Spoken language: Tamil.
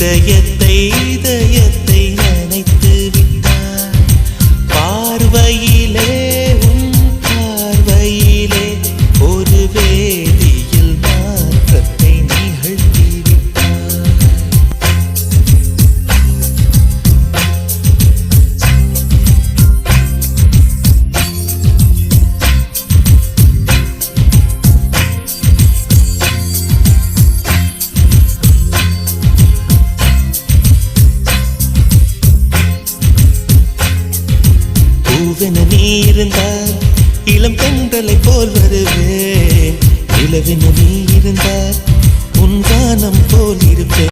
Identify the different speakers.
Speaker 1: இதயத்தை நனைத்து விட்டாய் பார்வையிலே உன் பார்வையிலே ஒரு வேதியில் மாற்றத்தை நிகழ்த்தி நீ இருந்தால் இளம் பெண்களை போல் வருவேன் நிலவின நீ